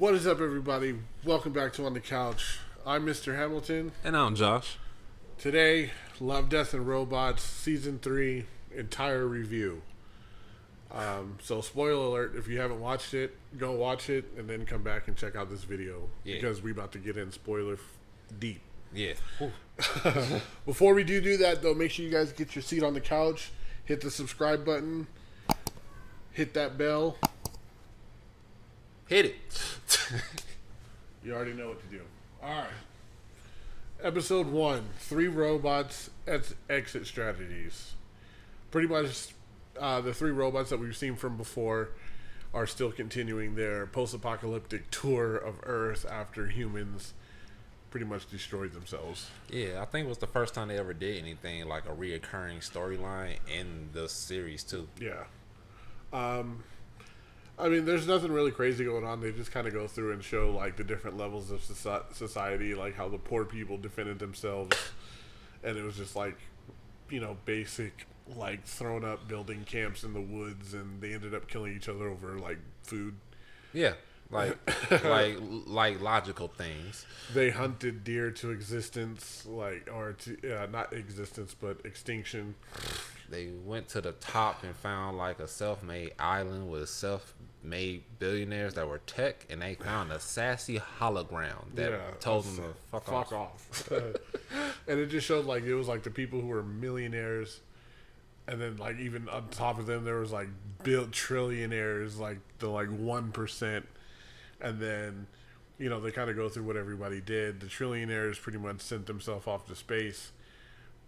What is up, everybody? Welcome back to On the Couch. I'm Mr. Hamilton. And I'm Josh. Today, Love, Death, and Robots Season 3 entire review. So, spoiler alert, if you haven't watched it, go watch it and then come back and check out this video. Yeah. Because we about to get in spoiler deep. Yeah. Before we do that, though, make sure you guys get your seat on the couch. Hit the subscribe button. Hit that bell. Hit it. You already know what to do. Alright. Episode 1. 3 robots, exit strategies. Pretty much the 3 robots that we've seen from before are still continuing their post-apocalyptic tour of Earth after humans pretty much destroyed themselves. Yeah, I think it was the first time they ever did anything like a reoccurring storyline in the series too. Yeah. I mean, there's nothing really crazy going on. They just kind of go through and show, like, the different levels of society, like how the poor people defended themselves. And it was just, like, you know, basic, like, thrown up building camps in the woods, and they ended up killing each other over, like, food. Yeah, like logical things. They hunted deer to existence, like, or to, not existence, but extinction. They went to the top and found, like, a self-made island with self-made billionaires that were tech, and they found a sassy hologram that told them to fuck off. And it just showed, like, it was, like, the people who were millionaires, and then, like, even on top of them, there was, like, trillionaires, like, the, like, 1%, and then, you know, they kind of go through what everybody did. The trillionaires pretty much sent themselves off to space,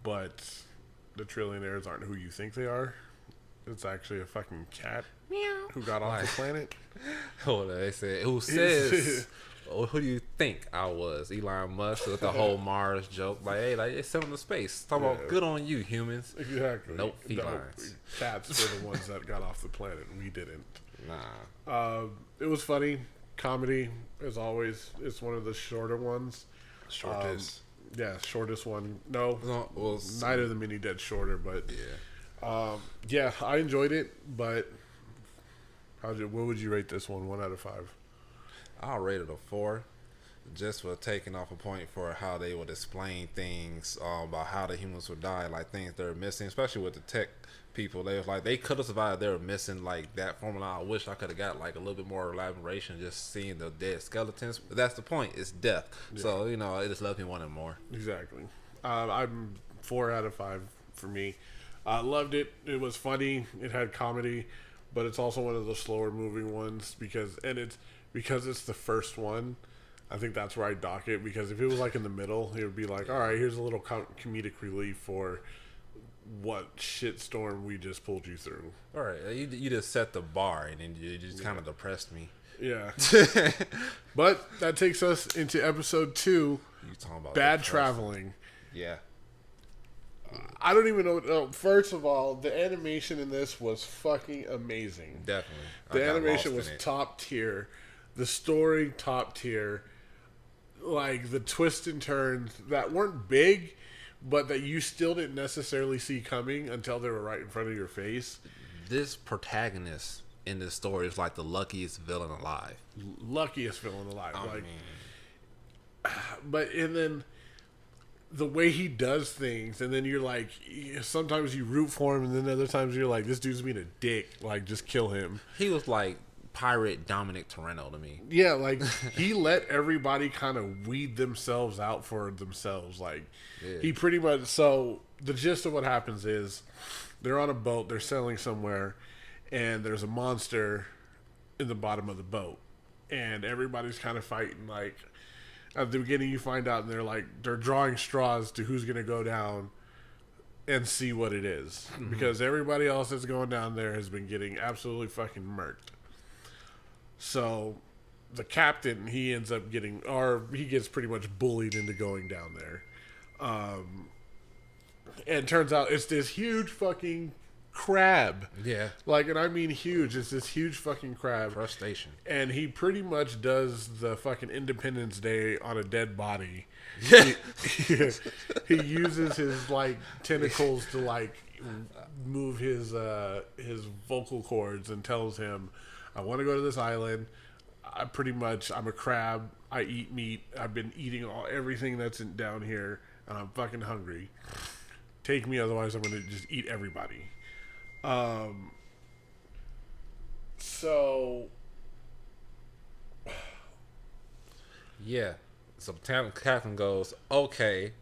but the trillionaires aren't who you think they are. It's actually a fucking cat who got off the planet. Hold on, they said, who says, who do you think I was? Elon Musk with the whole Mars joke. Like, hey, like, it's sent them to space. Talk about good on you, humans. Exactly. Nope, felines. Cats were the ones that got off the planet. We didn't. Nah. It was funny. Comedy, as always. It's one of the shorter ones. Shortest. Yeah, shortest one. No, well, neither of the mini dead shorter, but yeah, I enjoyed it. But what would you rate this one? 1 out of 5. I'll rate it a 4, just for taking off a point for how they would explain things about how the humans would die, like things they're missing, especially with the tech people. They was like, they could have survived. They were missing like that formula. I wish I could have got like a little bit more elaboration just seeing the dead skeletons. But that's the point. It's death. Yeah. So, you know, it just left me wanting more. Exactly. I'm 4 out of 5 for me. I loved it. It was funny. It had comedy, but it's also one of the slower moving ones because it's the first one. I think that's where I dock it, because if it was like in the middle, it would be like, all right, here's a little comedic relief for what shitstorm we just pulled you through. All right, you just set the bar, and then you just kind of depressed me. Yeah. But that takes us into episode 2, You talking about Bad Traveling. Yeah. I don't even know. First of all, the animation in this was fucking amazing. Definitely. The animation was top tier. The story, top tier. Like, the twists and turns that weren't big, but that you still didn't necessarily see coming until they were right in front of your face. This protagonist in this story is like the luckiest villain alive. Luckiest villain alive. I like, mean, but, and then the way he does things, and then you're like, sometimes you root for him, and then other times you're like, this dude's being a dick. Like, just kill him. He was like pirate Dominic Toretto to me. Yeah, like, he let everybody kind of weed themselves out for themselves. Like, he pretty much, so the gist of what happens is they're on a boat, they're sailing somewhere, and there's a monster in the bottom of the boat, and everybody's kind of fighting. Like, at the beginning you find out, and they're drawing straws to who's going to go down and see what it is, because everybody else that's going down there has been getting absolutely fucking murked. So the captain, he ends up getting, or he gets pretty much bullied into going down there. And it turns out it's this huge fucking crab. Yeah. Like, and I mean huge. It's this huge fucking crab. Frustration. And he pretty much does the fucking Independence Day on a dead body. He uses his, like, tentacles to, like, move his vocal cords and tells him, I want to go to this island. I'm a crab. I eat meat. I've been eating everything that's down here, and I'm fucking hungry. Take me, otherwise I'm gonna just eat everybody. So yeah. So Captain goes, okay.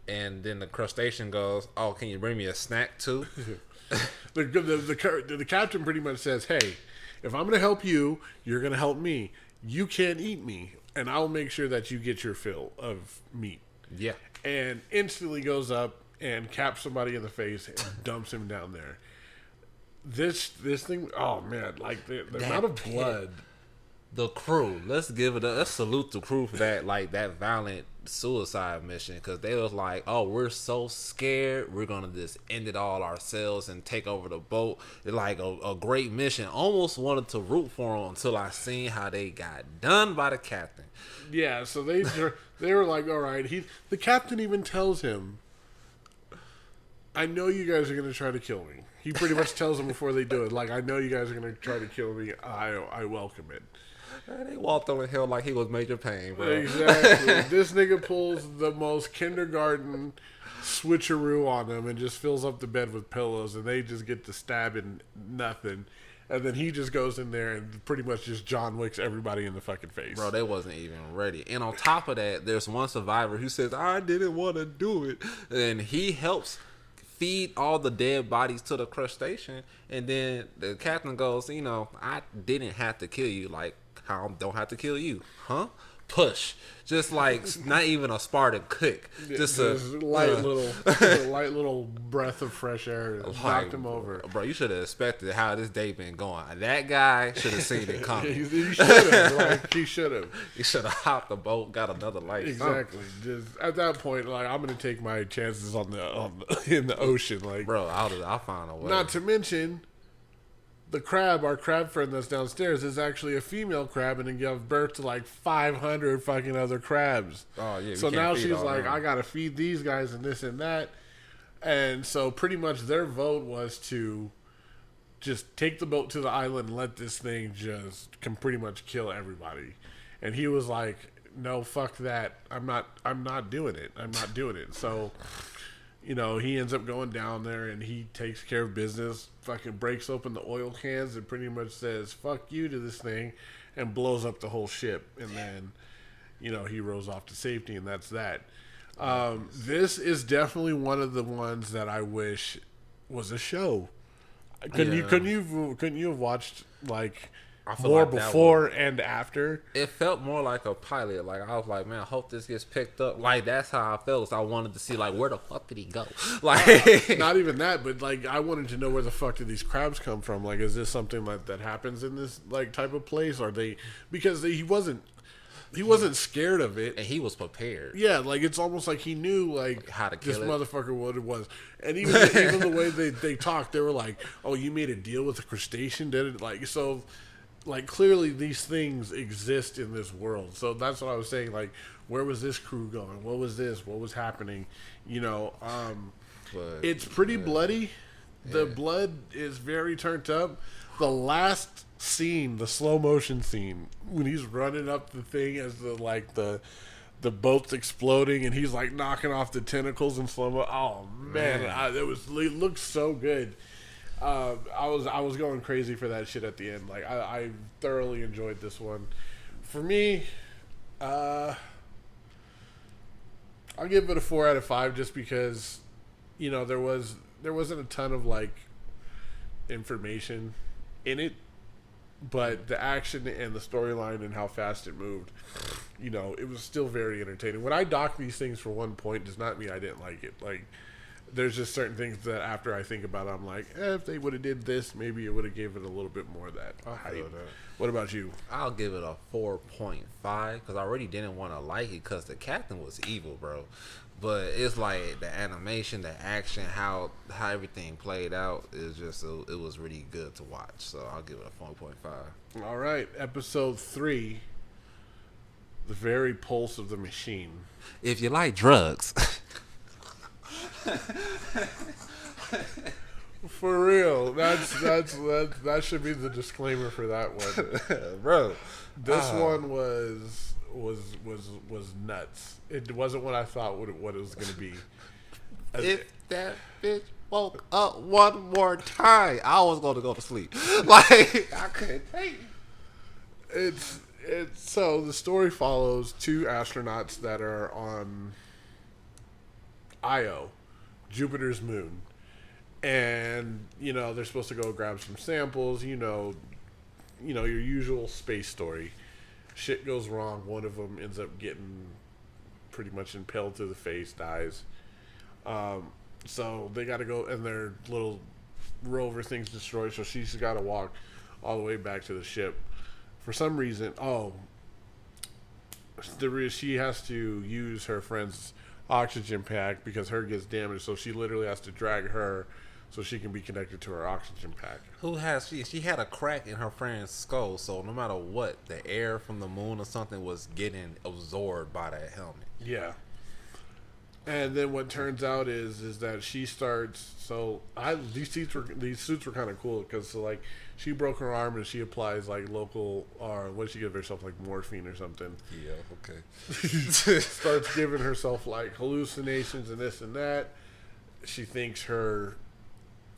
And then the crustacean goes, oh, can you bring me a snack too? the captain pretty much says, hey, if I'm going to help you, you're going to help me. You can't eat me, and I'll make sure that you get your fill of meat. Yeah. And instantly goes up and caps somebody in the face and dumps him down there. This thing, oh man, like the amount of blood. The crew, let's salute the crew for that, like that violent suicide mission, because they was like, oh, we're so scared, we're gonna just end it all ourselves and take over the boat. It's like a great mission. Almost wanted to root for them until I seen how they got done by the captain. Yeah, so they were like, all right. The captain even tells him, I know you guys are gonna try to kill me. He pretty much tells them before they do it, like, I know you guys are gonna try to kill me. I welcome it. They walked on the hill like he was Major Payne, bro. Exactly. This nigga pulls the most kindergarten switcheroo on them and just fills up the bed with pillows, and they just get to stabbing nothing. And then he just goes in there and pretty much just John Wicks everybody in the fucking face. Bro, they wasn't even ready. And on top of that, there's one survivor who says, I didn't want to do it. And he helps feed all the dead bodies to the crustacean. And then the captain goes, you know, I didn't have to kill you. Like, I don't have to kill you, huh? Push, just like not even a Spartan kick, just a light little breath of fresh air knocked him over. Bro, you should have expected how this day been going. That guy should have seen it coming. He should have. Like, he should have. He should have hopped the boat, got another life. Exactly. Just at that point, like, I'm gonna take my chances in the ocean. Like, bro, I'll find a way. Not to mention, our crab friend that's downstairs is actually a female crab, and then give birth to like 500 fucking other crabs. Oh yeah. So now she's like, I gotta feed these guys and this and that, and so pretty much their vote was to just take the boat to the island and let this thing can pretty much kill everybody. And he was like, no, fuck that. I'm not doing it. I'm not doing it. So, you know, he ends up going down there and he takes care of business, fucking breaks open the oil cans and pretty much says, fuck you to this thing, and blows up the whole ship. And then, you know, he rows off to safety, and that's that. This is definitely one of the ones that I wish was a show. Couldn't you have watched like more like before and after? It felt more like a pilot. Like, I was like, man, I hope this gets picked up. Like, that's how I felt. So I wanted to see, like, where the fuck did he go? Like, not even that, but like, I wanted to know where the fuck did these crabs come from? Like, is this something like that happens in this like type of place? Or because he wasn't scared of it, and he was prepared. Yeah, like, it's almost like he knew like how to kill this motherfucker what it was. And even the way they talked, they were like, "Oh, you made a deal with the crustacean, did it?" Like, so, like, clearly these things exist in this world. So that's what I was saying. Like, where was this crew going? What was this? What was happening? You know, it's pretty bloody. The blood is very turned up. The last scene, the slow motion scene, when he's running up the thing as the boat's exploding and he's like knocking off the tentacles in slow mo. Oh man, it looked so good. I was going crazy for that shit at the end. Like, I thoroughly enjoyed this one. For me, I'll give it a 4 out of 5 just because, you know, there wasn't a ton of like information in it, but the action and the storyline and how fast it moved, you know, it was still very entertaining. When I dock these things for one point does not mean I didn't like it. Like, there's just certain things that after I think about it, I'm like, if they would have did this, maybe it would have gave it a little bit more of that hype. What about you? I'll give it a 4.5 because I already didn't want to like it because the captain was evil, bro. But it's like the animation, the action, how everything played out is just, it was really good to watch. So I'll give it a 4.5. All right, episode 3, the very pulse of the machine. If you like drugs. For real. That should be the disclaimer for that one. Bro. This one was nuts. It wasn't what I thought what it was going to be. If that bitch woke up one more time, I was going to go to sleep. Like, I couldn't take it. So the story follows two astronauts that are on Io, Jupiter's moon. And, they're supposed to go grab some samples, your usual space story. Shit goes wrong. One of them ends up getting pretty much impaled to the face, dies. So they got to go, and their little rover thing's destroyed, so she's got to walk all the way back to the ship. For some reason, she has to use her friend's oxygen pack because her gets damaged, so she literally has to drag her so she can be connected to her oxygen pack. She had a crack in her friend's skull, so no matter what, the air from the moon or something was getting absorbed by that helmet. Yeah. And then what turns out is that she starts. So these suits were kind of cool because she broke her arm and she applies local, or what did she give herself, morphine or something. Yeah, okay. Starts giving herself hallucinations and this and that. She thinks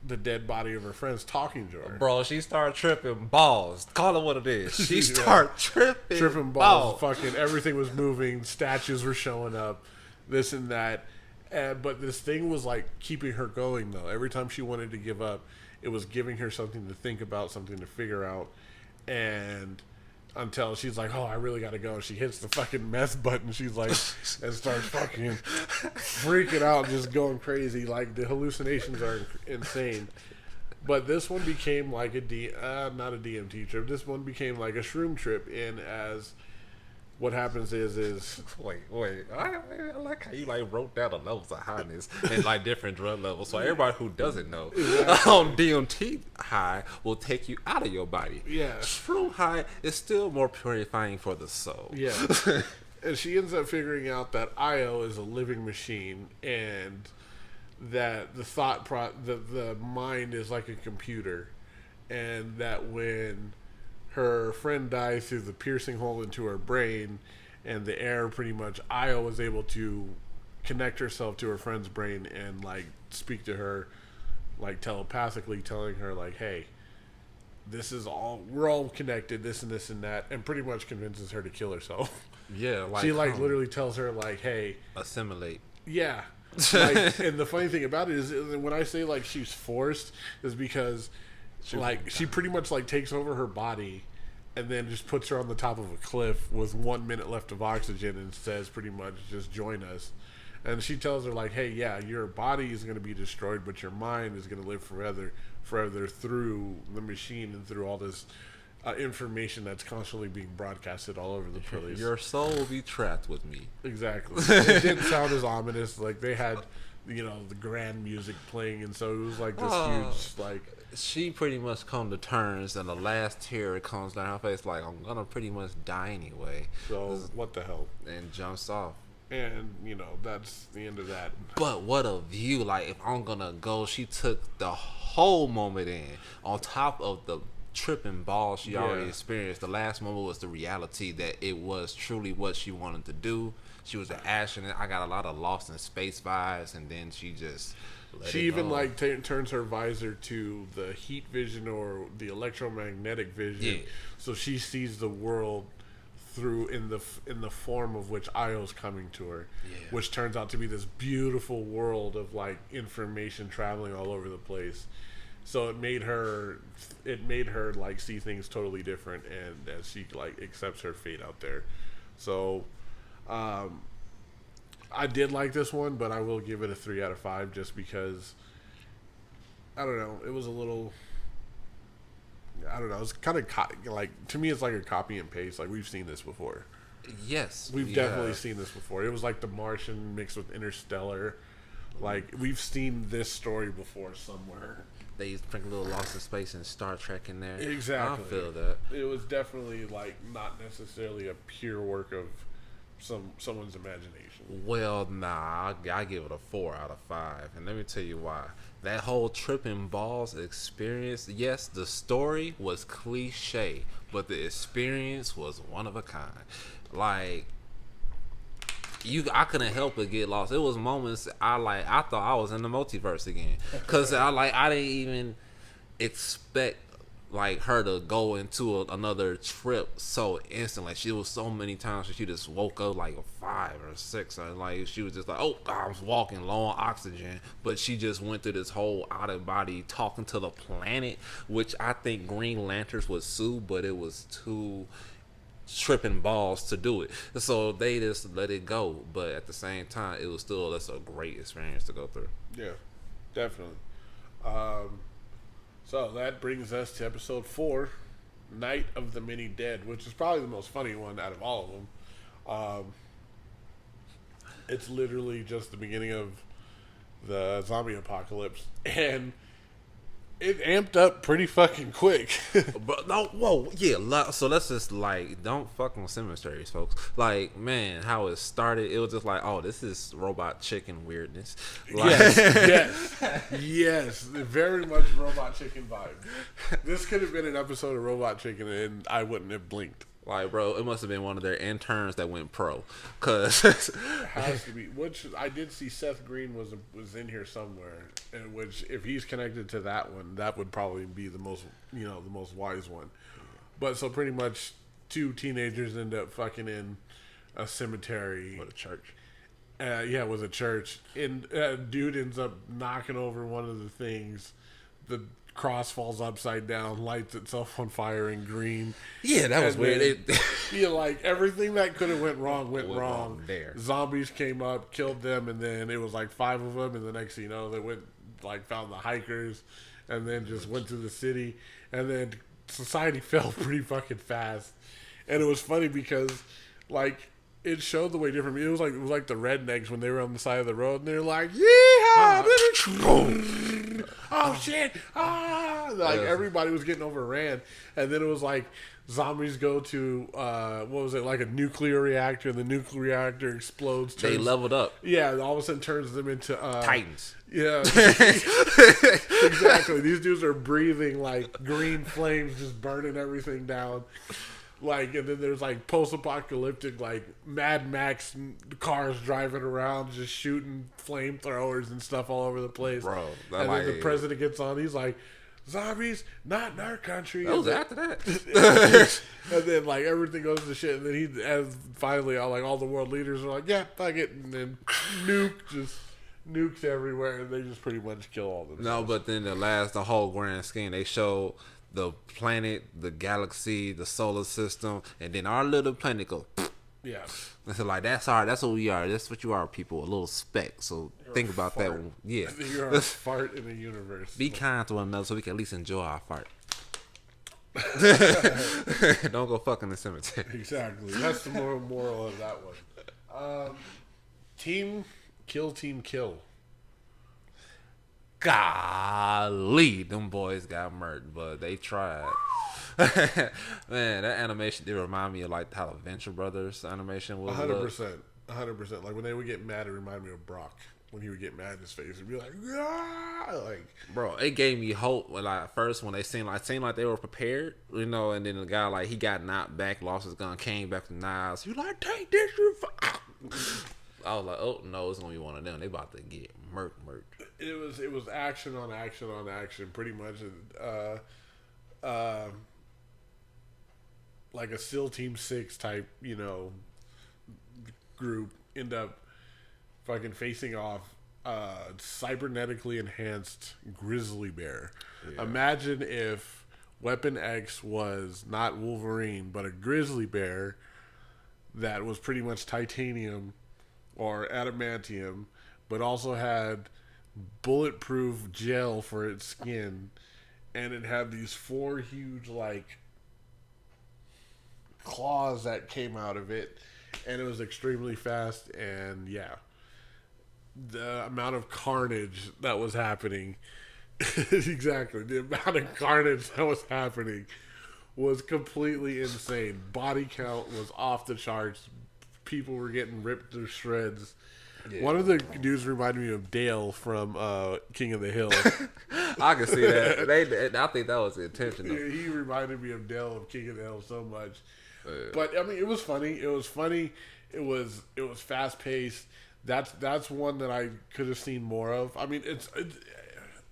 the dead body of her friend's talking to her. Bro, she started tripping balls. Call it what it is. She started tripping balls. Fucking everything was moving. Statues were showing up. This and that. But this thing was keeping her going though. Every time she wanted to give up, it was giving her something to think about, something to figure out. And until she's like, I really gotta go. She hits the fucking meth button. She's and starts fucking freaking out, just going crazy. The hallucinations are insane. But this one became not a DMT trip. This one became a shroom trip. And as what happens is wait. I like how you wrote down the levels of highness and different drug levels. So everybody who doesn't know, on DMT high will take you out of your body. Yeah, shroom high is still more purifying for the soul. Yeah, and she ends up figuring out that Io is a living machine and that the mind is like a computer, and that when her friend dies through the piercing hole into her brain and the air, pretty much Io was able to connect herself to her friend's brain and speak to her telepathically, telling her hey, this is all, we're all connected, this and this and that, and pretty much convinces her to kill herself. Yeah, she literally tells her hey, assimilate. Yeah. And the funny thing about it is when I say she's forced is because she pretty much takes over her body and then just puts her on the top of a cliff with 1 minute left of oxygen and says pretty much just join us. And she tells her hey, yeah, your body is going to be destroyed, but your mind is going to live forever through the machine and through all this information that's constantly being broadcasted all over the place. Your soul will be trapped with me. Exactly. It didn't sound as ominous. They had the grand music playing, and so it was this huge she pretty much come to terms, and the last tear comes down her face I'm gonna pretty much die anyway. So what the hell? And jumps off. And that's the end of that. But what a view! If I'm gonna go, she took the whole moment in. On top of the tripping balls she already experienced, the last moment was the reality that it was truly what she wanted to do. She was an astronaut. I got a lot of Lost in Space vibes, and then she just she even turns her visor to the heat vision or the electromagnetic vision, so she sees the world through in the form of which Io's coming to her, which turns out to be this beautiful world of information traveling all over the place. So it made her see things totally different, and as she accepts her fate out there. So I did like this one, but I will give it a 3 out of 5 just because I don't know, it was a little, I don't know, it's kind of to me it's like a copy and paste. We've seen this before. Yes, we've definitely seen this before. It was The Martian mixed with Interstellar. We've seen this story before somewhere. They sprinkle a little Lost in Space and Star Trek in there. Exactly. I feel that. It was definitely not necessarily a pure work of someone's imagination. Well, nah, I give it a 4 out of 5, and let me tell you why. That whole tripping balls experience, yes, the story was cliche, but the experience was one of a kind. Like, I couldn't help but get lost. It was moments I thought I was in the multiverse again, cause I didn't even expect like her to go into another trip so instantly. Like, she was so many times that she just woke up like a 5 or 6, and like she was just like, oh, I was walking low on oxygen, but she just went through this whole out of body talking to the planet, which I think Green Lanterns would sue, but it was too tripping balls to do it, so they just let it go. But at the same time, it was still that's a great experience to go through. Yeah, definitely. So that brings us to episode 4, Night of the Many Dead, which is probably the most funny one out of all of them. It's literally just the beginning of the zombie apocalypse, and it amped up pretty fucking quick. But no, whoa, yeah. So let's just like don't fuck on cemeteries, folks. Like, man, how it started, it was just like, oh, this is robot chicken weirdness. Like, yes, very much Robot Chicken vibe. This could have been an episode of Robot Chicken, and I wouldn't have blinked. Like, bro, it must have been one of their interns that went pro, cause has to be. Which I did see Seth Green was in here somewhere, and which if he's connected to that one, that would probably be the most the most wise one. But so pretty much 2 teenagers end up fucking in a cemetery. What, a church? Yeah, it was a church, and dude ends up knocking over one of the things. The cross falls upside down, lights itself on fire in green. Yeah, that was weird. Like everything that could have went wrong went wrong. There, zombies came up, killed them, and then it was like 5 of them. And the next thing you know, they went found the hikers, and then just went to the city. And then society fell pretty fucking fast. And it was funny because it showed the way different. It was like the rednecks when they were on the side of the road, and they're like, "Yeehaw!" Oh shit! Everybody was getting overran, and then it was like zombies go to what was it, like a nuclear reactor, and the nuclear reactor explodes. They leveled up. Yeah, all of a sudden turns them into Titans. Yeah, exactly. These dudes are breathing like green flames, just burning everything down. And then there's post-apocalyptic Mad Max cars driving around just shooting flamethrowers and stuff all over the place. Bro, and then the president gets on, he's like, zombies, not in our country. That was after that. And then everything goes to shit, and then finally all the world leaders are like, yeah, fuck it, and then nukes everywhere, and they just pretty much kill all of them. No, but then the whole grand scheme, they show the planet, the galaxy, the solar system, and then our little planet goes. Yeah. And so that's what we are. That's what you are, people. A little speck. So think about that one. Yeah. You're a fart in the universe. Be kind to one another so we can at least enjoy our fart. Don't go fuck in the cemetery. Exactly. That's the moral of that one. Team kill. Golly, them boys got murdered, but they tried. Man, that animation did remind me of how the Venture Brothers animation was. 100%. Like when they would get mad, it reminded me of Brock. When he would get mad in his face, it'd be like, ah! Bro, it gave me hope when first when they seemed like they were prepared, and then the guy he got knocked back, lost his gun, came back with knives. You take this, I was like, oh no, it's gonna be one of them. They about to get murked. It was action on action on action, pretty much. Like a SEAL Team 6 type, group end up fucking facing off cybernetically enhanced grizzly bear. Yeah. Imagine if Weapon X was not Wolverine, but a grizzly bear that was pretty much titanium or adamantium, but also had bulletproof gel for its skin, and it had these 4 huge claws that came out of it, and it was extremely fast. And yeah, the amount of carnage that was happening exactly, the amount of carnage that was happening was completely insane. Body count was off the charts, people were getting ripped to shreds. Yeah. One of the dudes reminded me of Dale from King of the Hill. I can see that. I think that was intentional. He reminded me of Dale of King of the Hill so much. But I mean, it was funny. It was fast paced. That's one that I could have seen more of. I mean,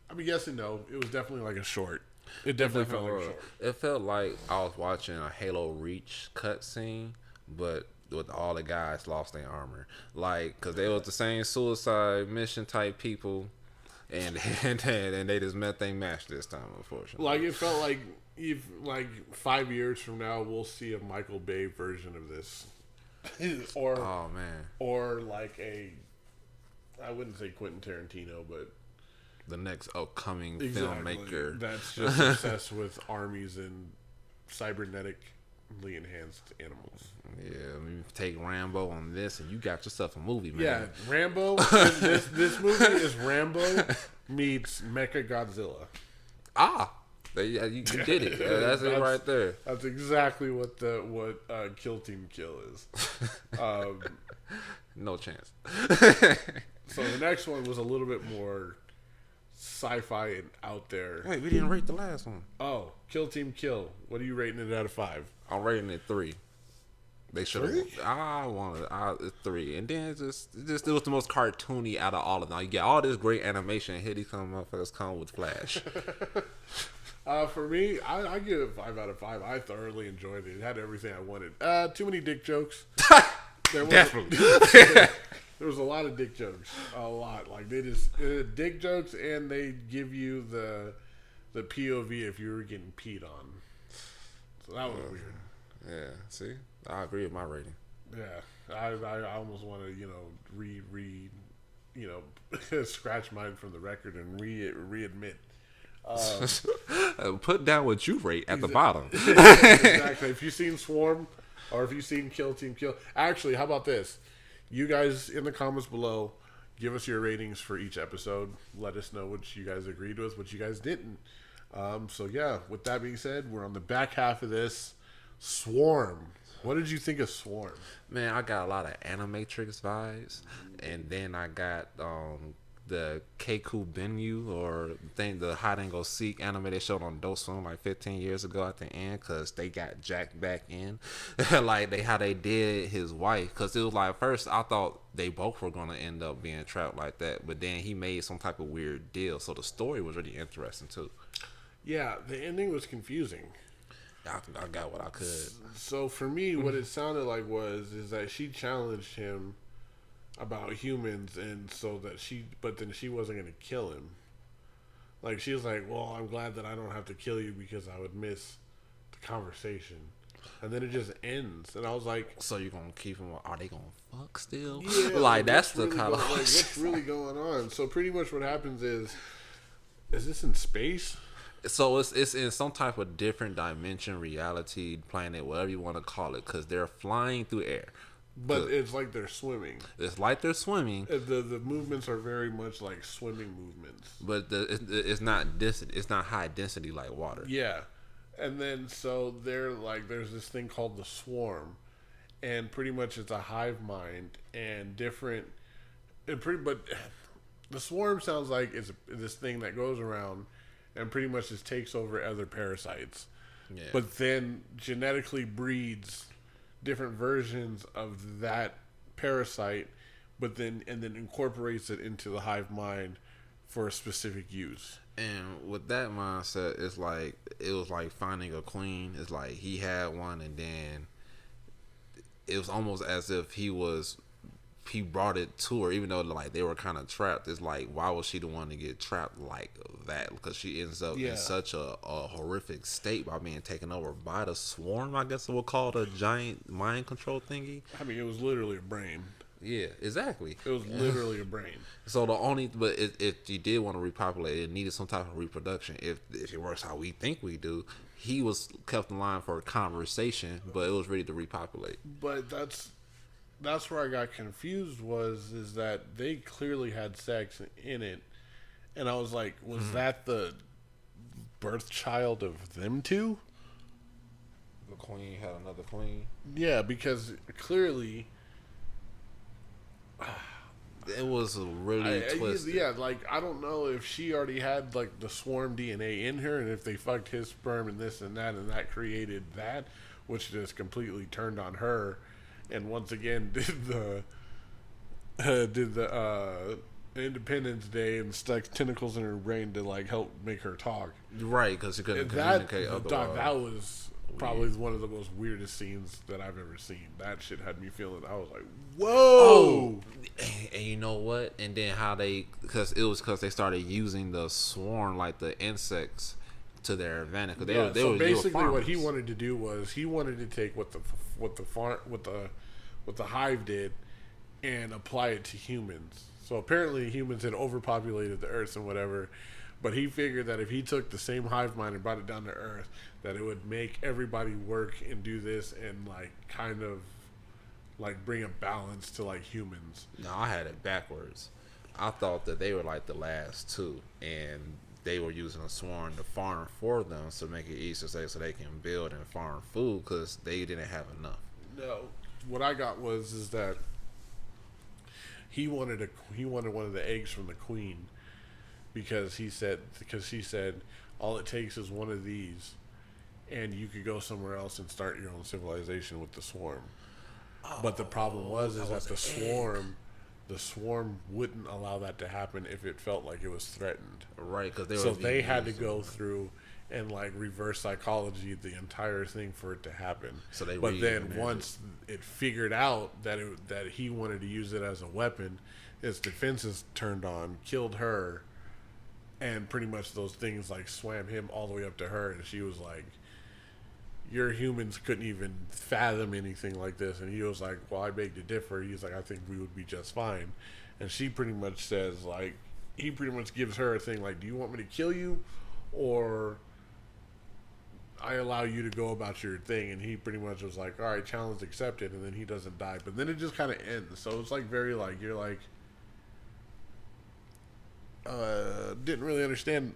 I mean, yes and no. It was definitely like a short. It definitely felt like a short. It felt like I was watching a Halo Reach cutscene, but with all the guys lost their armor, like because they was the same suicide mission type people, and they just met their match this time, unfortunately. Like it felt like if 5 years from now we'll see a Michael Bay version of this, or oh man, or like I wouldn't say Quentin Tarantino, but the next upcoming filmmaker that's just obsessed with armies and cybernetically enhanced animals. Yeah, I mean, take Rambo on this, and you got yourself a movie, man. Yeah, Rambo. this movie is Rambo meets Mecha Godzilla. You did it. That's it right there. That's exactly what Kill Team Kill is. No chance. So the next one was a little bit more sci-fi and out there. Wait, we didn't rate the last one. Oh, Kill Team Kill. What are you rating it out of 5? I'm rating it 3. They should have. I wanted 3, and then it was the most cartoony out of all of them. You get all this great animation. Here these motherfuckers come with Flash. For me, I give it 5 out of 5. I thoroughly enjoyed it. It had everything I wanted. Too many dick jokes. Definitely. There was a lot of dick jokes. A lot. Like they just dick jokes, and they give you the POV if you were getting peed on. So that was weird. Yeah. See, I agree with my rating. Yeah, I almost want to scratch mine from the record and readmit. Put down what you rate at the bottom. Exactly. If you've seen Swarm, or if you've seen Kill Team Kill, actually, how about this? You guys in the comments below, give us your ratings for each episode. Let us know what you guys agreed with, what you guys didn't. So yeah, with that being said, we're on the back half of this. Swarm. What did you think of Swarm? Man, I got a lot of Animatrix vibes, and then I got the Keiku Benyu, or the hide and go seek anime they showed on Adult Swim like 15 years ago at the end, because they got Jack back in. Like how they did his wife, because it was like, first I thought they both were going to end up being trapped like that, but then he made some type of weird deal, so the story was really interesting too. Yeah, the ending was confusing. I got what I could. So for me, what it sounded like is that she challenged him about humans, and but then she wasn't going to kill him. Like, she was like, well, I'm glad that I don't have to kill you because I would miss the conversation. And then it just ends, and I was like, so you're going to keep him? Are they going to fuck still? Yeah, like that's the really kind of what's really going on. So pretty much what happens is this in space? So it's in some type of different dimension, reality, planet, whatever you want to call it, because they're flying through air. But it's like they're swimming. It's like they're swimming. The movements are very much like swimming movements. But it's not density. It's not high density like water. Yeah, and then so they're like, there's this thing called the swarm, and pretty much it's a hive mind and different. But the swarm sounds like it's this thing that goes around and pretty much just takes over other parasites. Yeah. But then genetically breeds different versions of that parasite, but then incorporates it into the hive mind for a specific use. And with that mindset, it's like it was like finding a queen. It's like he had one, and then it was almost as if he brought it to her, even though like they were kind of trapped. It's like, why was she the one to get trapped like that? Because she ends up in such a horrific state by being taken over by the swarm, I guess we'll call it, a giant mind control thingy. I mean, it was literally a brain. Yeah, exactly. It was literally a brain. So if you did want to repopulate, it needed some type of reproduction. If it works how we think we do, he was kept in line for a conversation, but it was ready to repopulate. But that's where I got confused is that they clearly had sex in it, and I was like, was that the birth child of them two? The queen had another queen? Yeah, because clearly It was really twisted. Yeah, like I don't know if she already had like the swarm DNA in her, and if they fucked his sperm and this and that created that, which just completely turned on her, and once again did the Independence Day and stuck tentacles in her brain to like help make her talk. Right, because she couldn't communicate otherwise. That was probably one of the most weirdest scenes that I've ever seen. That shit had me feeling. I was like, "Whoa!" Oh, and you know what? And then how because they started using the swarm, like the insects, to their advantage. So basically, what he wanted to do was he wanted to take what the hive did and apply it to humans. So apparently, humans had overpopulated the Earth and whatever. But he figured that if he took the same hive mind and brought it down to Earth, that it would make everybody work and do this and like kind of like bring a balance to like humans. No, I had it backwards. I thought that they were like the last two, and they were using a swarm to farm for them to make it easier so they can build and farm food because they didn't have enough. No, what I got is that he wanted one of the eggs from the queen. Because she said all it takes is one of these, and you could go somewhere else and start your own civilization with the swarm. But the problem was that the swarm wouldn't allow that to happen if it felt like it was threatened. Right, because they had to go through and like reverse psychology the entire thing for it to happen. But then once it figured out that he wanted to use it as a weapon, its defenses turned on, killed her. And pretty much those things like swam him all the way up to her, and she was like, "Your humans couldn't even fathom anything like this." And he was like, "Well, I beg to differ." He's like, "I think we would be just fine." And she pretty much says like, he pretty much gives her a thing like, "Do you want me to kill you, or I allow you to go about your thing?" And he pretty much was like, "All right, challenge accepted." And then he doesn't die, but then it just kind of ends. So it's like very like you're like. Didn't really understand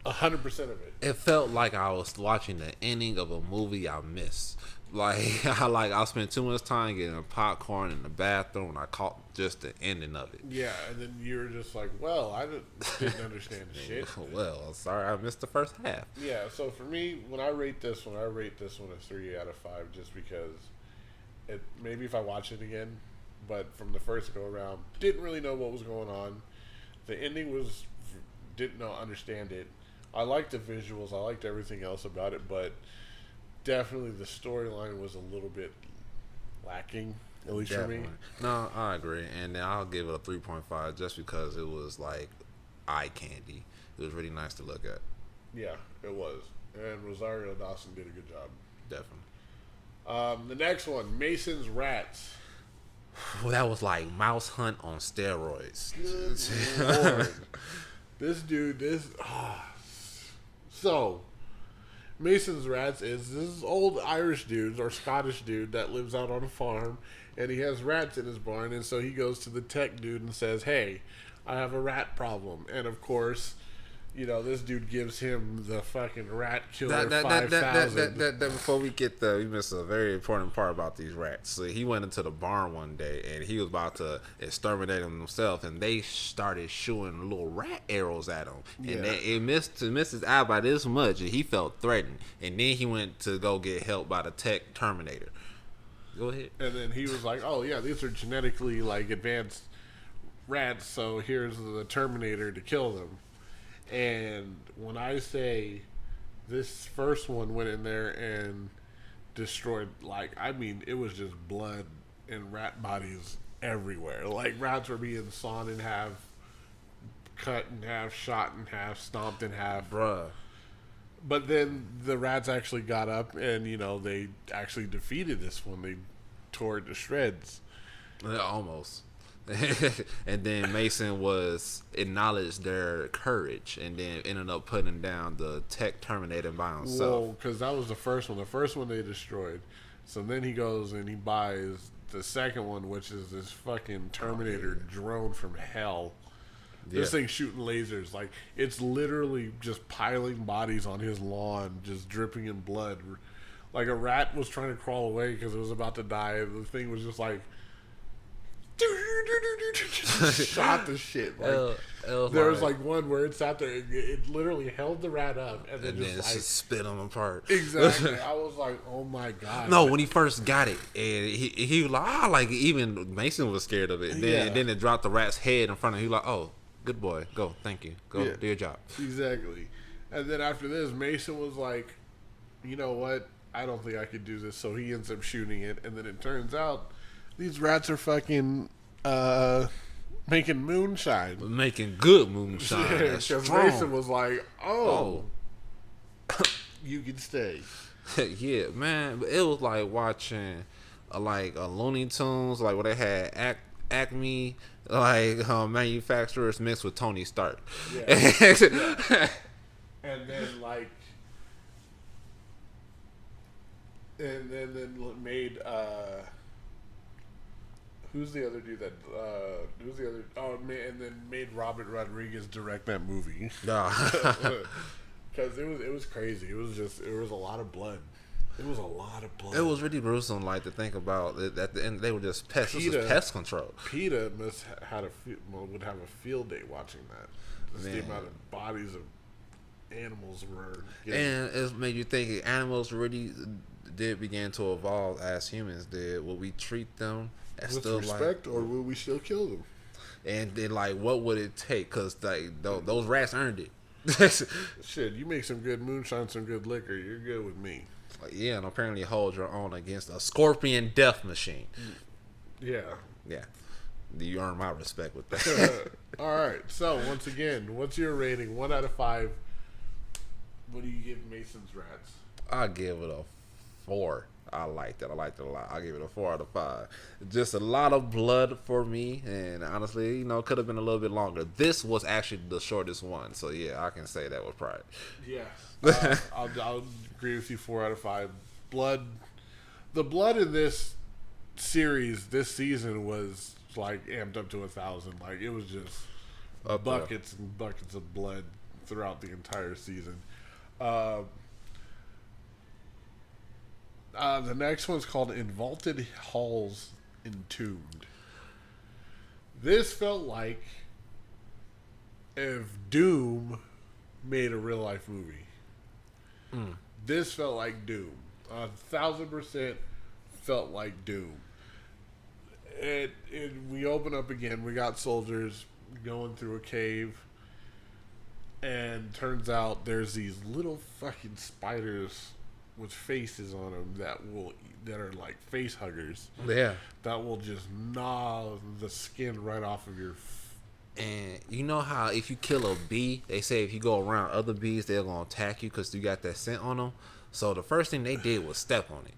100% of it. It felt like I was watching the ending of a movie I missed. I spent too much time getting popcorn in the bathroom, and I caught just the ending of it. Yeah, and then you were just like, "Well, I didn't understand shit." Well, sorry, I missed the first half. Yeah, so for me, when I rate this one a 3 out of 5, just because maybe if I watch it again, but from the first go around, didn't really know what was going on. The ending didn't understand it. I liked the visuals. I liked everything else about it, but definitely the storyline was a little bit lacking, at least for me. No, I agree. And then I'll give it a 3.5 just because it was like eye candy. It was really nice to look at. Yeah, it was. And Rosario Dawson did a good job. Definitely. The next one, Mason's Rats. Well, that was like Mouse Hunt on steroids. Good Lord. So, Mason's Rats is this old Irish dude or Scottish dude that lives out on a farm, and he has rats in his barn, and so he goes to the tech dude and says, "Hey, I have a rat problem." And of course, this dude gives him the fucking rat killer 5000. Before we get there, we missed a very important part about these rats. So he went into the barn one day, and he was about to exterminate them himself, and they started shooting little rat arrows at him. And it missed his eye by this much, and he felt threatened. And then he went to go get help by the tech Terminator. Go ahead. And then he was like, "Oh yeah, these are genetically like advanced rats, so here's the Terminator to kill them." And when I say this first one went in there and destroyed, it was just blood and rat bodies everywhere. Like, rats were being sawn in half, cut in half, shot in half, stomped in half. Bruh. But then the rats actually got up and, they actually defeated this one. They tore it to shreds. Almost. And then Mason acknowledged their courage and then ended up putting down the tech Terminator by himself. Well, because that was the first one. The first one they destroyed. So then he goes and he buys the second one, which is this fucking Terminator drone from hell. Yeah. This thing's shooting lasers. Like, it's literally just piling bodies on his lawn, just dripping in blood. Like, a rat was trying to crawl away because it was about to die. The thing was just like shot the shit. Like, there was like one where it sat there, it literally held the rat up and then just spit them apart. Exactly. I was like, oh my god. No, when he first got it, and he was like, like even Mason was scared of it. Then it dropped the rat's head in front of him. He was like, oh, good boy, go, thank you, go do your job. Exactly. And then after this, Mason was like, you know what? I don't think I could do this. So he ends up shooting it, and then it turns out these rats are fucking making moonshine. Making good moonshine. Because Mason was like, oh. You can stay. Yeah, man. But it was like watching a Looney Tunes, like where they had Acme manufacturers mixed with Tony Stark. Yeah. And then like, and then made who's the other dude that who's the other and then made Robert Rodriguez direct that movie. Because it was crazy. It was a lot of blood. It was a lot of blood. It was really gruesome, like, to think about. At the end, they were just pests. This was pest control. PETA would have a field day watching that. Just the amount of bodies of animals were getting. And it made you think animals really did begin to evolve as humans did. Will we treat them as with respect, or will we still kill them? And then, like, what would it take? Because those rats earned it. Shit, you make some good moonshine, some good liquor, you're good with me. Yeah, and apparently hold your own against a scorpion death machine. Yeah. You earn my respect with that. All right. So once again, what's your rating? 1 out of 5. What do you give Mason's Rats? I give it a 4. I liked it. I liked it a lot. I give it a 4 out of 5. Just a lot of blood for me, and honestly, could have been a little bit longer. This was actually the shortest one, so yeah, I can say that with pride. Yes, I'll agree with you. 4 out of 5. The blood in this series, this season, was like amped up to 1,000. Like, it was just buckets and buckets of blood throughout the entire season. The next one's called In Vaulted Halls Entombed. This felt like if Doom made a real life movie. This felt like Doom. 1,000% felt like Doom. We open up again. We got soldiers going through a cave, and turns out there's these little fucking spiders with faces on them that are like face huggers. Yeah. That will just gnaw the skin right off of your. And you know how if you kill a bee, they say if you go around other bees, they're gonna attack you because you got that scent on them. So the first thing they did was step on it.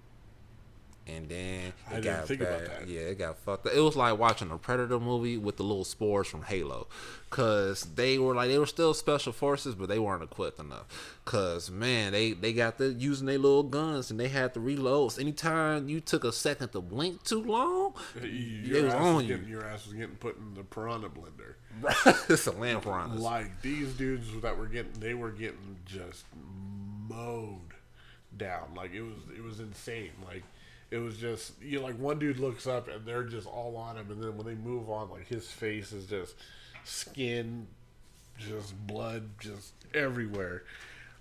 And then it got bad. Yeah, it got fucked up. It was like watching a Predator movie with the little spores from Halo, cause they were still special forces, but they weren't equipped enough. Cause man, they got using their little guns and they had to reload. Anytime you took a second to blink too long, your ass was getting put in the piranha blender. It's a land piranha. Like these dudes that were getting just mowed down. Like it was insane. Like. It was just, like one dude looks up and they're just all on him, and then when they move on, like his face is just skin, just blood, just everywhere.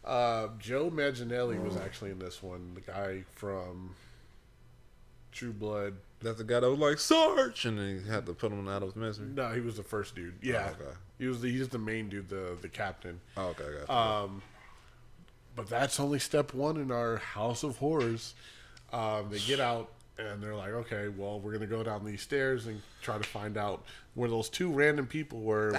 Joe Manganiello was actually in this one, the guy from True Blood. That's the guy that was like, Sarge, and then he had to put him out of his misery. No, he was the first dude. Yeah, oh, okay. He's the main dude, the captain. Oh, okay, gotcha. But that's only step 1 in our House of Horrors. They get out and they're like, okay, well, we're gonna go down these stairs and try to find out where those 2 random people were.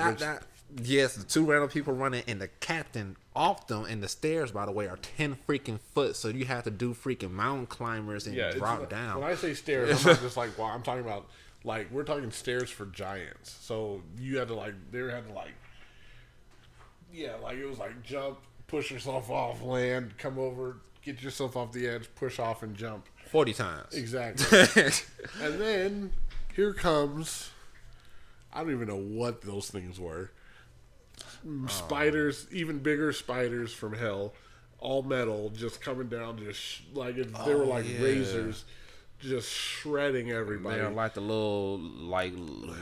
Yes, the 2 random people running, and the captain off them. And the stairs, by the way, are 10 freaking foot, so you have to do freaking mountain climbers and drop down. When I say stairs, I'm not just like, well, I'm talking about like we're talking stairs for giants. So you had to like, it was like jump, push yourself off, land, come over. Get yourself off the edge, push off, and jump 40 times. Exactly. And then here comes, I don't even know what those things were. Spiders, even bigger spiders from hell, all metal, just coming down, they were like razors, just shredding everybody. They're like the little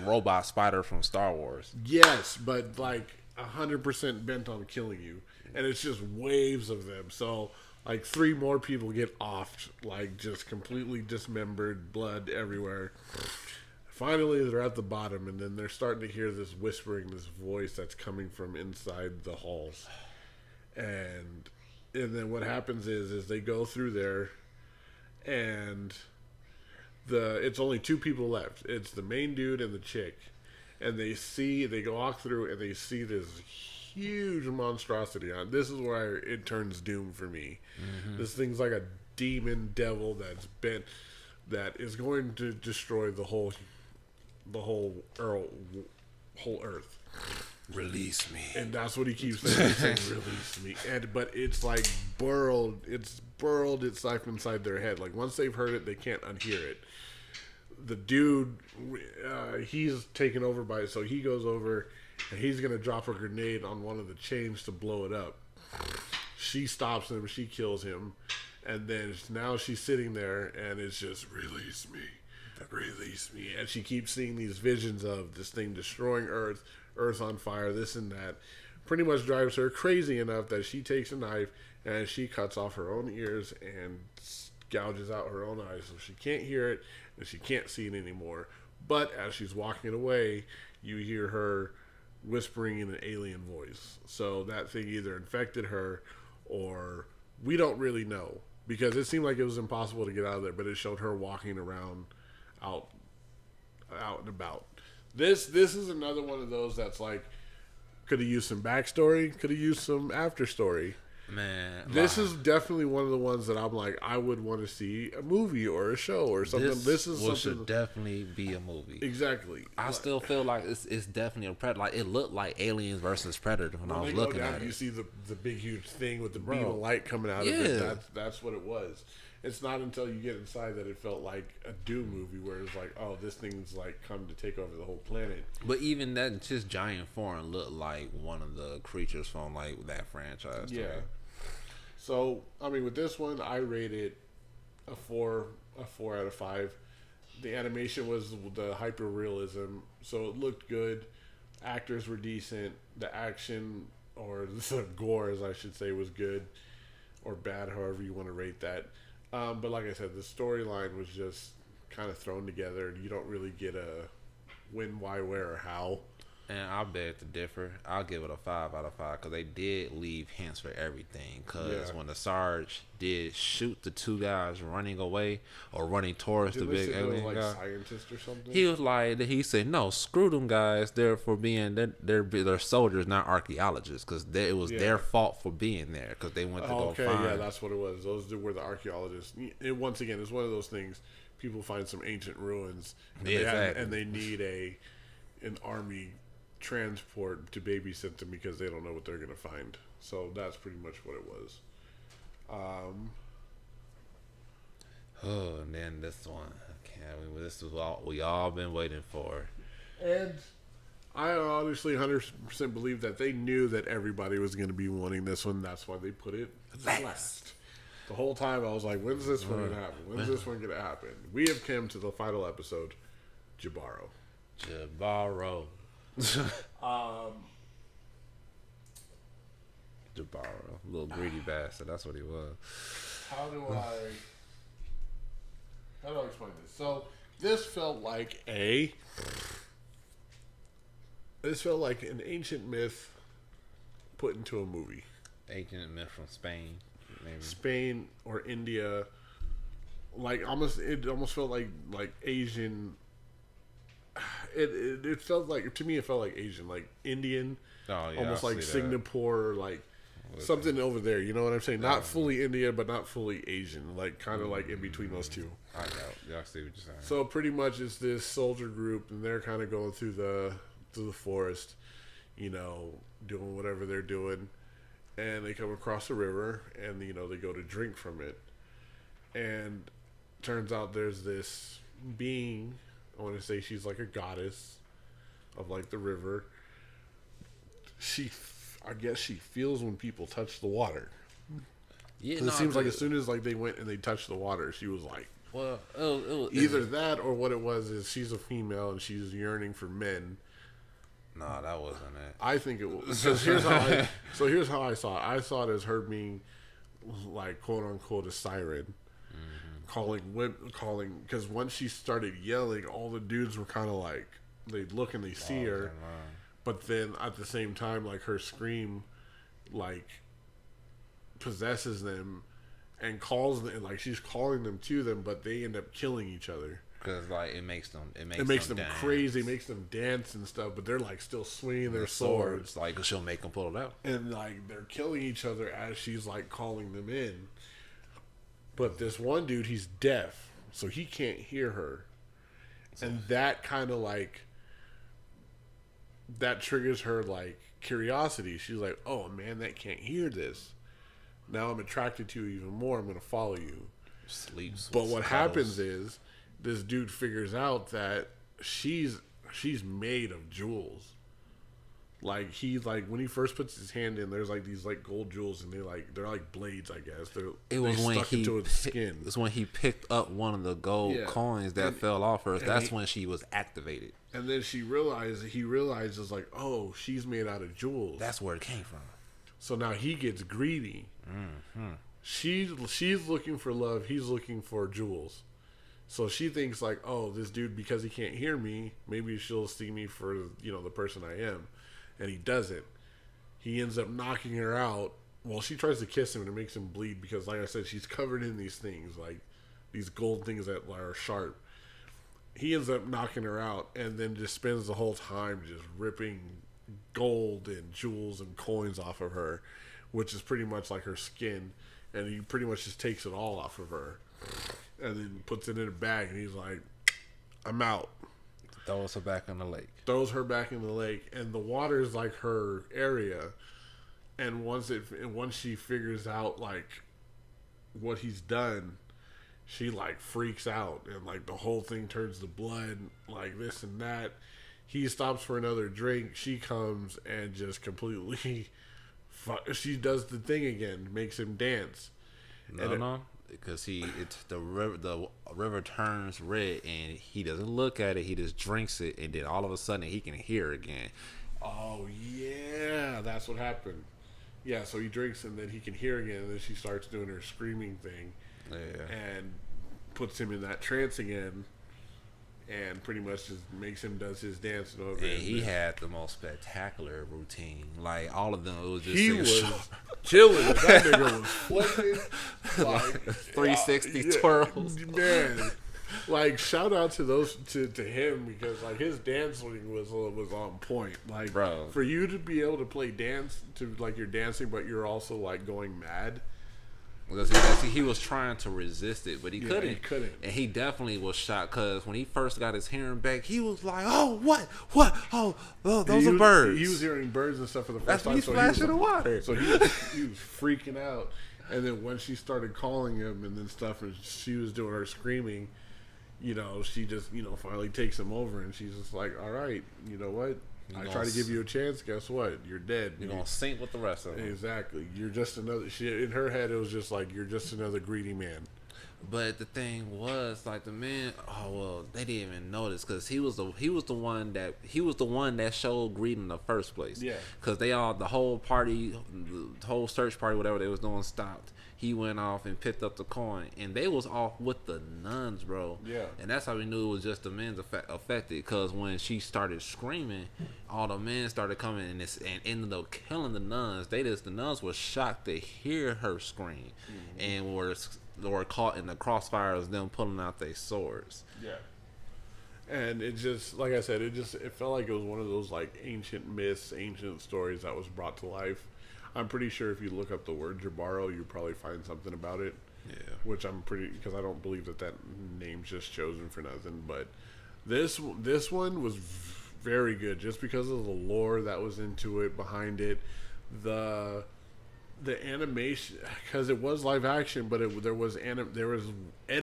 robot spider from Star Wars. Yes, but like 100% bent on killing you, and it's just waves of them. So like 3 more people get offed, like just completely dismembered, blood everywhere. Finally, they're at the bottom, and then they're starting to hear this whispering, this voice that's coming from inside the halls. And then what happens is they go through there, and it's only 2 people left. It's the main dude and the chick. And they walk through, and they see this huge monstrosity on. This is where it turns doom for me. Mm-hmm. This thing's like a demon devil that's bent, that is going to destroy the whole earth. Release me. And that's what he keeps saying. He's saying, release me. But it's like burrowed itself inside their head. Like once they've heard it, they can't unhear it. The dude, he's taken over by it, so he goes over and he's gonna drop a grenade on one of the chains to blow it up. She stops him, she kills him, and then now she's sitting there and it's just, release me, and she keeps seeing these visions of this thing destroying Earth on fire, this and that. Pretty much drives her crazy enough that she takes a knife and she cuts off her own ears and gouges out her own eyes, so she can't hear it and she can't see it anymore. But as she's walking away, you hear her whispering in an alien voice. So that thing either infected her, or we don't really know, because it seemed like it was impossible to get out of there, but it showed her walking around out and about. This is another one of those that's like, could have used some backstory, could have used some after story. Man, this is definitely one of the ones that I'm like, I would want to see a movie or a show or something. This is something should definitely be a movie. Exactly. I still feel like it's definitely a Predator. Like it looked like Aliens versus Predator when I was looking at it. You see the big huge thing with the beam of light coming out of it. That's what it was. It's not until you get inside that it felt like a Doom movie, where it's like, oh, this thing's like come to take over the whole planet. But even that just giant form looked like one of the creatures from like that franchise. Yeah. So I mean, with this one, I rated a 4 out of 5. The animation was the hyper realism, so it looked good. Actors were decent. The action, or the gore, as I should say, was good or bad, however you want to rate that. But like I said, the storyline was just kind of thrown together. You don't really get a when, why, where, or how. And I beg to differ. I'll give it a 5 out of 5 because they did leave hints for everything. Because when the Sarge did shoot the 2 guys running away or running towards the big alien guy, scientist or something, he said, no, screw them guys. They're they're soldiers, not archaeologists. Because it was their fault for being there, because they went to go find. Yeah, that's what it was. Those were the archaeologists. Once again, it's one of those things. People find some ancient ruins, and they need an army transport to babysit them because they don't know what they're going to find. So that's pretty much what it was. And then this one, this is what we all been waiting for. And I honestly 100% believe that they knew that everybody was going to be wanting this one. That's why they put it last. The whole time I was like, when's this one going to happen? When's this one going to happen? We have come to the final episode, Jabaro. Jabaro, little greedy bastard. That's what he was. How do I explain this? So this felt like an ancient myth put into a movie. Ancient myth from Spain, maybe Spain or India. It almost felt like Asian. It felt like, to me, it felt like Asian, like Indian, almost like Singapore, like something over there. You know what I'm saying? Not fully India, but not fully Asian, like kind of like in between those two. I know. Yeah, I see what you're saying. So pretty much it's this soldier group, and they're kind of going through the forest, doing whatever they're doing, and they come across a river, and they go to drink from it, and turns out there's this being. I want to say she's like a goddess of like the river. I guess she feels when people touch the water. Yeah, it seems like as soon as like they went and they touched the water, she was like Well, either that or what it was is she's a female and she's yearning for men. No, that wasn't it. I think it was. So here's how I saw it. I saw it as her being, like, quote unquote, a siren, calling. Because once she started yelling, all the dudes were kind of like, they look and they see her, but then at the same time, like, her scream, like, possesses them. And calls them, like, she's calling them to them, but they end up killing each other because, like, it makes them crazy, it makes them dance and stuff. But they're, like, still swinging their swords, like, she'll make them pull it out, and, like, they're killing each other as she's, like, calling them in. But this one dude, he's deaf, so he can't hear her, and that kind of, like, that triggers her, like, curiosity. She's like, oh man, that can't hear this. Now I'm attracted to you even more. I'm going to follow you. Sleeps. But what happens is this dude figures out that she's made of jewels. Like, when he first puts his hand in, there's like these like gold jewels, and they're like blades, I guess. It's when he picked up one of the gold coins that fell off her. That's when she was activated. And then he realizes like, oh, she's made out of jewels. That's where it came from. So now he gets greedy. Mm-hmm. She's looking for love. He's looking for jewels. So she thinks like, oh, this dude, because he can't hear me, maybe she'll see me for, the person I am. And he doesn't. He ends up knocking her out. Well, she tries to kiss him and it makes him bleed because, like I said, she's covered in these things, like these gold things that are sharp. He ends up knocking her out and then just spends the whole time just ripping gold and jewels and coins off of her, which is pretty much like her skin, and he pretty much just takes it all off of her and then puts it in a bag, and he's like, I'm out. Throws her back in the lake. And the water is like her area, and once she figures out like what he's done, she like freaks out, and like the whole thing turns to blood, like this and that. He stops for another drink. She comes and just completely, she does the thing again, makes him dance. Because the river turns red and he doesn't look at it. He just drinks it, and then all of a sudden he can hear again. Oh yeah, that's what happened. Yeah, so he drinks and then he can hear again, and then she starts doing her screaming thing, and puts him in that trance again. And pretty much just makes him does his dance over. And he had the most spectacular routine. Like all of them, it was just he was killing. That nigga was flipping like 360 twirls. Man, like shout out to those to him, because like his dancing was on point. Like, bro, for you to be able to play dance to like you're dancing, but you're also like going mad. Because he was trying to resist it, but he couldn't. He couldn't. And he definitely was shocked, because when he first got his hearing back, he was like, "Oh, what? Oh, those are birds." He was hearing birds and stuff for the first time. That's me splashing the water. So he was freaking out. And then when she started calling him and then stuff, and she was doing her screaming, she just, finally takes him over, and she's just like, "All right, you know what? I try to give you a chance. Guess what? You're dead. You're gonna sink with the rest of them." Exactly. You're just another. In her head, it was just like, you're just another greedy man. But the thing was, like, the men, they didn't even notice, because he was the one that showed greed in the first place. Yeah. Because the whole party, the whole search party, whatever they was doing, stopped. He went off and picked up the coin, and they was off with the nuns, bro. Yeah. And that's how we knew it was just the men's affected, because when she started screaming, all the men started coming and ended up killing the nuns. The nuns were shocked to hear her scream, and were caught in the crossfire of them pulling out their swords. Yeah. And it just, like I said, it felt like it was one of those like ancient myths, ancient stories that was brought to life. I'm pretty sure if you look up the word Jabaro, you'll probably find something about it. Yeah. Which because I don't believe that name's just chosen for nothing. But this one was very good, just because of the lore that was into it, behind it, the animation, because it was live action, but there was